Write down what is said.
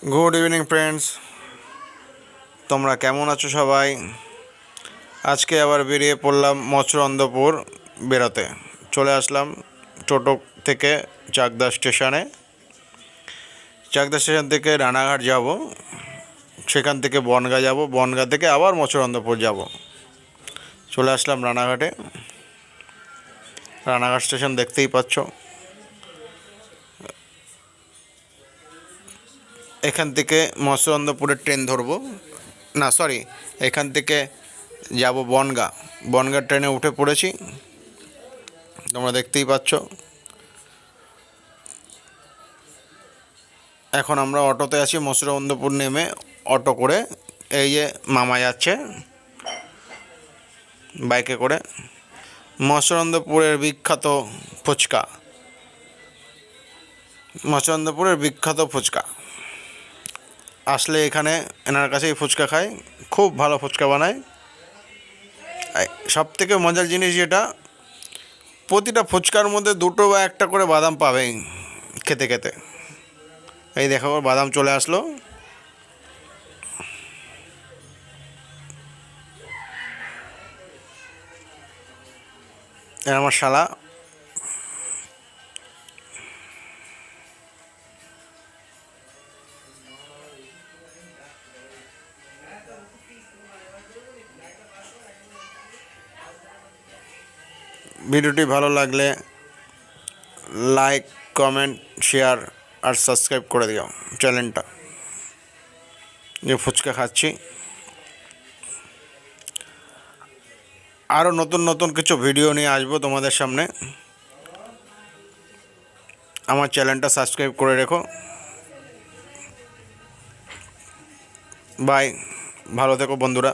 Good evening friends, তোমরা কেমন আছো সবাই? আজকে আবার বেরিয়ে পড়লাম মৎস্যরন্ধ্রপুর বেড়াতে। চলে আসলাম টোটো থেকে চাকদা স্টেশনে। চাকদা স্টেশন থেকে রানাঘাট যাব, সেখান থেকে বনগাঁ যাব, বনগাঁ থেকে আবার মৎস্যরন্ধ্রপুর যাব। চলে আসলাম রানাঘাটে। রানাঘাট স্টেশন দেখতেই পাচ্ছ। এখান থেকে মৎস্যরন্ধ্রপুরের ট্রেন ধরবো, না সরি, এখান থেকে যাব বনগাঁ। বনগাঁ ট্রেনে উঠে পড়েছি, তোমরা দেখতেই পাচ্ছ। এখন আমরা অটোতে আছি। মৎস্যরন্ধ্রপুর নেমে অটো করে এই যে মামা যাচ্ছে বাইকে করে। মৎস্যরন্ধ্রপুরের বিখ্যাত ফুচকা, মৎস্যরন্ধ্রপুরের বিখ্যাত ফুচকা। আসলে এখানে এনার কাছেই ফুচকা খায়, খুব ভালো ফুচকা বানায়। সব থেকে মজার জিনিস যেটা, প্রতিটা ফুচকার মধ্যে দুটো বা একটা করে বাদাম পাবেই খেতে খেতে। এই দেখো বাদাম চলে আসলো। আমার শালা ভিডিওটি ভালো লাগলে লাইক, কমেন্ট, শেয়ার আর সাবস্ক্রাইব করে দিও চ্যানেলটা। যে ফুচকা খাচ্ছি, আরও নতুন নতুন কিছু ভিডিও নিয়ে আসবো তোমাদের সামনে। আমার চ্যানেলটা সাবস্ক্রাইব করে রেখো। বাই, ভালো থেকো বন্ধুরা।